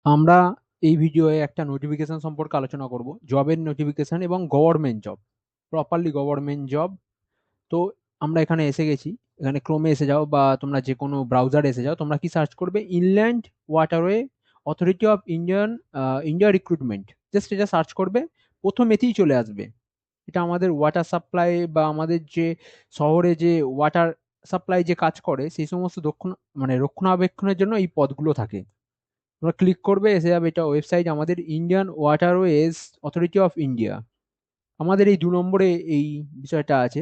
আমরা এই ভিডিওয়ে একটা নোটিফিকেশন সম্পর্কে আলোচনা করব, জবের নোটিফিকেশন এবং government job, properly government job. তো আমরা এখানে এসে গেছি। এখানে ক্রোমে এসে যাও বা তোমরা যে কোনো ব্রাউজারে এসে যাও, তোমরা কি সার্চ করবে? Inland waterway authority of India recruitment. Just এটা সার্চ করবে, প্রথম এতেই চলে আসবে। এটা আমাদের ওয়াটার সাপ্লাই বা আমাদের যে শহরে যে ওয়াটার সাপ্লাই যে কাজ করে সেই সমস্ত রক্ষণাবেক্ষণের জন্য এই পদগুলো থাকে। তোমরা ক্লিক করবে, এসে যাবে এটা ওয়েবসাইট আমাদের Indian waterways authority of India. আমাদের এই ২ নম্বরে এই বিষয়টা আছে।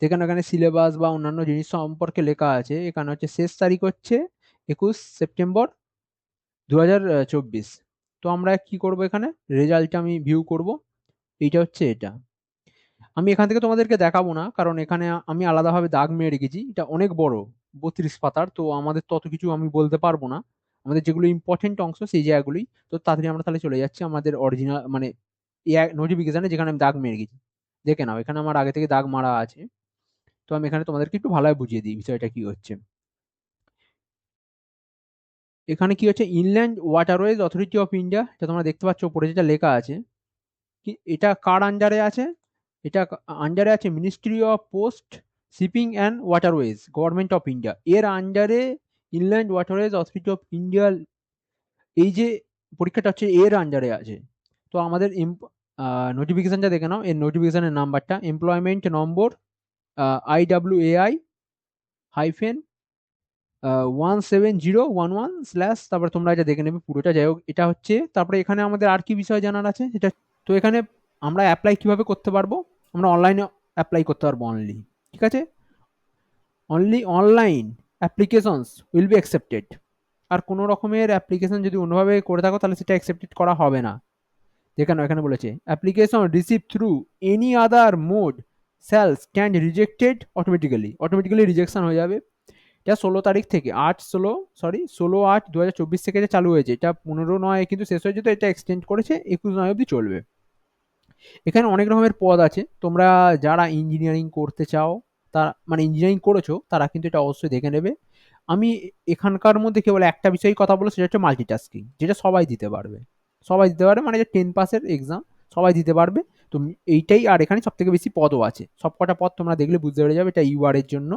যেখানে এখানে সিলেবাস বা অন্যান্য জিনিস সম্পর্কে লেখা আছে। এখানে হচ্ছে শেষ তারিখ হচ্ছে ২১ সেপ্টেম্বর ২০২৪। তো আমরা কি করব, এখানে রেজাল্টটা আমি ভিউ করব। এইটা হচ্ছে এটা। আমি এখান থেকে তোমাদেরকে দেখাবো না, কারণ এখানে আমি আলাদাভাবে দাগ মেরে রেখেছি। এটা অনেক বড়, ৩২ পাতার, তো আমাদের তত কিছু আমি বলতে পারবো না। আমাদের যেগুলো ইম্পর্টেন্ট অংশ সেই জায়গাগুলোই। তো তাড়াতাড়ি আমরা তাহলে চলে যাচ্ছি আমাদের অরিজিনাল মানে নোটিফিকেশনে, যেখানে আমি দাগ মেরে রেখেছি। দেখে নাও, এখানে আমার আগে থেকে দাগ মারা আছে। তো আমি এখানে তোমাদেরকে একটু ভালোভাবে বুঝিয়ে দিই বিষয়টা কি হচ্ছে। এখানে কি হচ্ছে, inland waterways authority of India, এটা তোমরা দেখতে পাচ্ছ উপরে যেটা লেখা আছে। কি এটা কার আন্ডারে আছে? এটা আন্ডারে আছে ministry of post, shipping and waterways, government of India. এর আন্ডারে inland waterways authority of India, এই যে পরীক্ষাটা হচ্ছে এর আন্ডারে আছে। তো আমাদের নোটিফিকেশনটা দেখে নাও। এর নোটিফিকেশনের নাম্বারটা এমপ্লয়মেন্ট নম্বর IWAI হাইফেন 17011 / তারপরে তোমরা এটা দেখে নেবে পুরোটা। যাই হোক, এটা হচ্ছে। তারপরে এখানে আমাদের আর কি বিষয় জানার আছে এটা। তো এখানে আমরা অ্যাপ্লাই কিভাবে করতে পারবো? আমরা অনলাইনে অ্যাপ্লাই করতে পারবো অনলি। ঠিক আছে, only online applications will be accepted. আর কোনো রকমের অ্যাপ্লিকেশন যদি অন্যভাবে করে থাকো তাহলে সেটা অ্যাকসেপ্টেড করা হবে না। দেখেন এখানে বলেছে application receive through any other mode shall stand rejected automatically. Automatically rejection হয়ে যাবে। এটা ১৬ তারিখ থেকে ১৬/৮/২০২৪ থেকে এটা চালু হয়েছে। এটা ১৫/৯ কিন্তু শেষ হয়েছে, তো এটা এক্সটেন্ড করেছে ২১/৯ অবধি চলবে। এখানে অনেক রকমের পদ আছে। তোমরা যারা ইঞ্জিনিয়ারিং করতে চাও, তারা মানে ইঞ্জিনিয়ারিং করেছো, তারা কিন্তু এটা অবশ্যই দেখে নেবে। আমি এখানকার মধ্যে কেবল একটা বিষয়ে কথা বলবো, সেটা হচ্ছে মাল্টিটাস্কিং, যেটা সবাই দিতে পারবে। সবাই দিতে পারবে মানে যে 10 পাসের এক্সাম সবাই দিতে পারবে। তো এইটাই। আর এখানে সব থেকে বেশি পদও আছে। সবকটা পদ তোমরা দেখলে বুঝতে পেরে যাবে এটা ইউআর এর জন্য।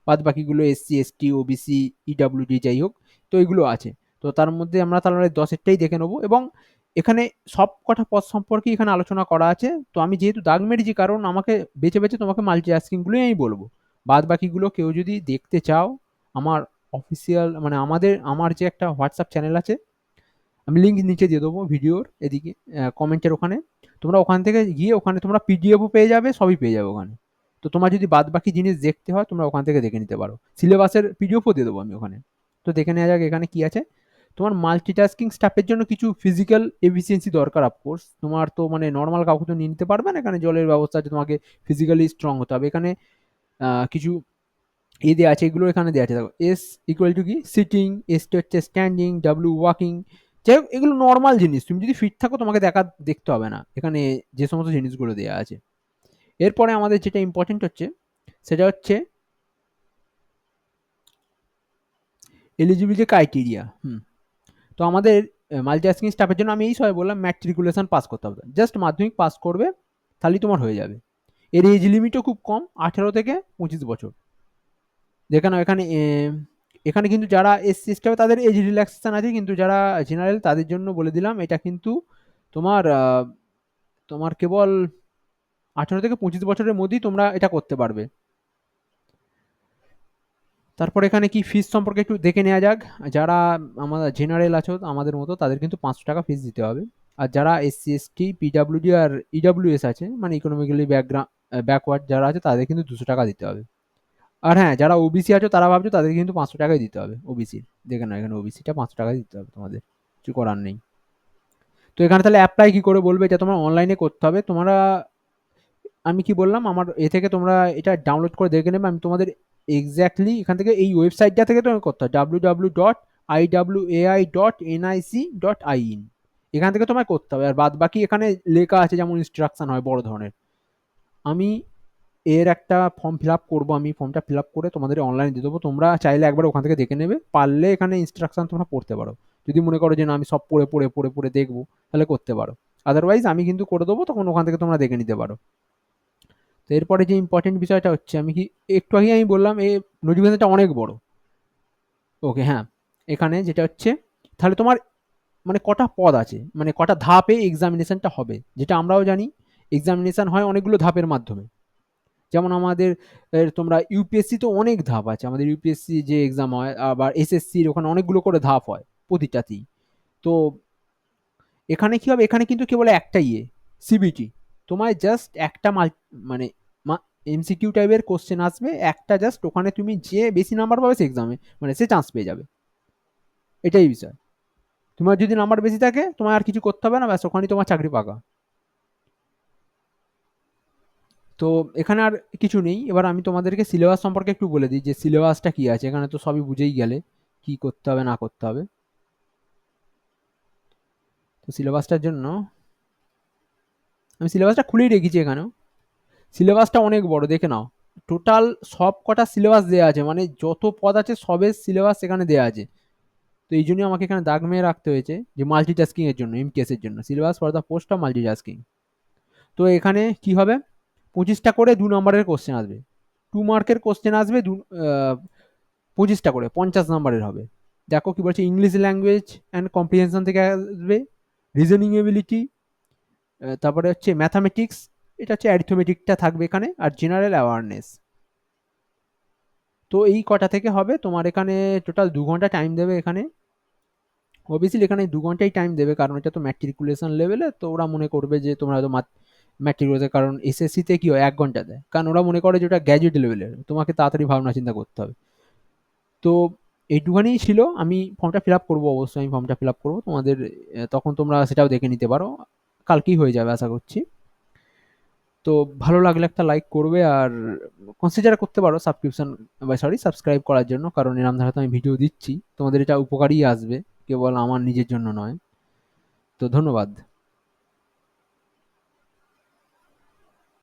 বাদ বাকিগুলো এসসি এসটি ওবিসি ইডাব্লিউডি যাই হোক, তো এগুলো আছে। তো তার মধ্যে আমরা তাহলে 10-এরটাই দেখে নেবো। এবং এখানে সব কটা পদ সম্পর্কে এখানে আলোচনা করা আছে। তো আমি যেহেতু দাগ মেরেছি, কারণ আমাকে বেছে বেছে তোমাকে মাল্টিটাস্কিংগুলোই আমি বলবো। বাদ বাকিগুলো কেউ যদি দেখতে চাও, আমার অফিসিয়াল মানে আমার যে একটা হোয়াটসঅ্যাপ চ্যানেল আছে, আমি লিঙ্ক নিচে দিয়ে দেবো ভিডিওর এদিকে কমেন্টের ওখানে। তোমরা ওখান থেকে গিয়ে ওখানে তোমরা পিডিএফও পেয়ে যাবে, সবই পেয়ে যাবে ওখানে। তো তোমার যদি বাদ বাকি জিনিস দেখতে হয় তোমরা ওখান থেকে দেখে নিতে পারো। সিলেবাসের পিডিএফও দিয়ে দেবো আমি ওখানে। তো দেখে নেওয়া যাক এখানে কি আছে। তোমার মাল্টিটাস্কিং স্টাফের জন্য কিছু ফিজিক্যাল এফিসিয়েন্সি দরকার। অফকোর্স তোমার তো মানে নর্মাল কাউকে তো নিয়ে নিতে পারবে না। এখানে জলের ব্যবস্থা আছে, তোমাকে ফিজিক্যালি স্ট্রং হতে হবে। এখানে কিছু দেওয়া আছে, এগুলো এখানে দেওয়া আছে। দেখো এস ইকুয়াল টু কি সিটিং, এস টি হচ্ছে স্ট্যান্ডিং, ডাব্লিউ ওয়াকিং। যাই হোক, এগুলো নর্মাল জিনিস। তুমি যদি ফিট থাকো তোমাকে দেখতে হবে না এখানে যে সমস্ত জিনিসগুলো দেওয়া আছে। এরপরে আমাদের যেটা ইম্পর্টেন্ট হচ্ছে সেটা হচ্ছে এলিজিবিলিটি ক্রাইটেরিয়া। তো আমাদের মাল্টিটাস্কিং স্টাফের জন্য আমি এই সবাই বললাম ম্যাট্রিকুলেশন পাস করতে হবে। জাস্ট মাধ্যমিক পাস করবে, তাহলেই তোমার হয়ে যাবে। এর এজ লিমিটও খুব কম, 18 থেকে 25 বছর। যেখানে এখানে এখানে কিন্তু যারা এসসি এসটি হবে তাদের এজ রিল্যাক্সেশন আছে, কিন্তু যারা জেনারেল তাদের জন্য বলে দিলাম এটা কিন্তু তোমার তোমার কেবল 18 থেকে 25 বছরের মধ্যেই তোমরা এটা করতে পারবে। তারপর এখানে কি ফিস সম্পর্কে একটু দেখে নেওয়া যাক। যারা আমাদের জেনারেল আছো আমাদের মতো, তাদের কিন্তু 500 টাকা ফিস দিতে হবে। আর যারা এসসি এসটি পিডাব্লিউডি আর ইডাব্লিউএস আছে মানে ইকোনমিক্যালি ব্যাকওয়ার্ড যারা আছে, তাদের কিন্তু 200 টাকা দিতে হবে। আর হ্যাঁ, যারা ওবিসি আছো তারা ভাবছো তাদের কিন্তু 500 টাকাই দিতে হবে। ওবিসি দেখে নাও, এখানে ওবিসিটা 500 টাকাই দিতে হবে তোমাদের, কিছু করার নেই। তো এখানে তাহলে অ্যাপ্লাই কি করে বলবে? এটা তোমার অনলাইনে করতে হবে। তোমরা আমি কি বললাম আমার এ থেকে তোমরা এটা ডাউনলোড করে দেখে নেবে। আমি তোমাদের এক্স্যাক্টলি এখান থেকে এই ওয়েবসাইটটা থেকে তোমাকে করতে হবে www.iwai.nic.in। এখান থেকে তোমায় করতে হবে। আর বাদ বাকি এখানে লেখা আছে যেমন ইনস্ট্রাকশন হয় বড় ধরনের। আমি এর একটা ফর্ম ফিল আপ করবো। আমি ফর্মটা ফিল আপ করে তোমাদের অনলাইনে দিয়ে দেবো। তোমরা চাইলে একবার ওখান থেকে দেখে নেবে, পারলে এখানে ইনস্ট্রাকশন তোমরা পড়তে পারো। যদি মনে করো যে না আমি সব পড়ে দেখবো, তাহলে করতে পারো। আদারওয়াইজ আমি কিন্তু করে দেবো, তখন ওখান থেকে তোমরা দেখে নিতে পারো। তো এরপরে যে ইম্পর্টেন্ট বিষয়টা হচ্ছে, আমি কি একটু আগেই আমি বললাম এই নোটিফিকেশনটা অনেক বড়। ওকে, হ্যাঁ, এখানে যেটা হচ্ছে, তাহলে তোমার মানে কটা পদ আছে, মানে কটা ধাপে এক্সামিনেশনটা হবে, যেটা আমরাও জানি এক্সামিনেশন হয় অনেকগুলো ধাপের মাধ্যমে। যেমন আমাদের তোমরা ইউপিএসসি তো অনেক ধাপ আছে, আমাদের ইউপিএসসি যে এক্সাম হয়, আবার এসএসসির ওখানে অনেকগুলো করে ধাপ হয় প্রতিটাতেই। তো এখানে কি হবে, এখানে কিন্তু কেবল একটা সিবিটি, তোমায় জাস্ট একটা মানে এমসিকিউ টাইপের কোশ্চেন আসবে একটা, জাস্ট ওখানে তুমি যে বেশি নাম্বার পাবে সে এক্সামে মানে সে চান্স পেয়ে যাবে, এটাই বিষয়। তোমার যদি নাম্বার বেশি থাকে তোমার আর কিছু করতে হবে না, ব্যাস ওখানেই তোমার চাকরি পাকা। তো এখানে আর কিছু নেই। এবার আমি তোমাদেরকে সিলেবাস সম্পর্কে একটু বলে দিই যে সিলেবাসটা কি আছে, এখানে তো সবই বুঝেই গেলে কি করতে হবে না করতে হবে। তো সিলেবাসটার জন্য আমি সিলেবাসটা খুলেই রেখেছি এখানেও। সিলেবাসটা অনেক বড়, দেখে নাও। টোটাল সব কটা সিলেবাস দেওয়া আছে, মানে যত পদ আছে সবের সিলেবাস এখানে দেওয়া আছে। তো এই জন্য আমাকে এখানে দাগ মেরে রাখতে হয়েছে যে মাল্টিটাস্কিং এর জন্য, এমটিএস এর জন্য syllabus for the post of multitasking. তো এখানে কি হবে, 25টা করে 2 নম্বরের কোশ্চেন আসবে, 2 মার্কের কোশ্চেন আসবে 25টা করে 50 নম্বরের হবে। দেখো কি বলছে, ইংলিশ ল্যাঙ্গুয়েজ অ্যান্ড কম্প্রিহেনশন থেকে আসবে, রিজনিং এবিলিটি, তারপরে হচ্ছে ম্যাথামেটিক্স, এটা হচ্ছে অ্যারিথমেটিকটা থাকবে এখানে, আর জেনারেল অ্যাওয়ারনেস। তো এই কটা থেকে হবে তোমার এখানে। টোটাল 2 ঘন্টা টাইম দেবে এখানে। অবভিয়াসলি এখানে 2 ঘন্টাই টাইম দেবে, কারণ এটা তো ম্যাট্রিকুলেশন লেভেলে, তো ওরা মনে করবে যে তোমরা হয়তো ম্যাট্রিকুলেশন, কারণ এসএসসিতে কি হয় 1 ঘন্টা দেয়, কারণ ওরা মনে করে যে ওটা গ্র্যাজুয়েট লেভেলের, তোমাকে তাড়াতাড়ি ভাবনা চিন্তা করতে হবে। তো এইটুখানিই ছিল। আমি ফর্মটা ফিল আপ করবো, অবশ্যই আমি ফর্মটা ফিল আপ করবো তোমাদের, তখন তোমরা সেটাও দেখে নিতে পারো, কালকেই হয়ে যাবে আশা করছি। তো ভালো লাগলে একটা লাইক করবে, আর কনসিডার করতে পারো সাবস্ক্রিপশন, সরি সাবস্ক্রাইব করার জন্য, কারণ এরম ধারা তো আমি ভিডিও দিচ্ছি, তোমাদের এটা উপকারই আসবে, কেবল আমার নিজের জন্য নয়। তো ধন্যবাদ।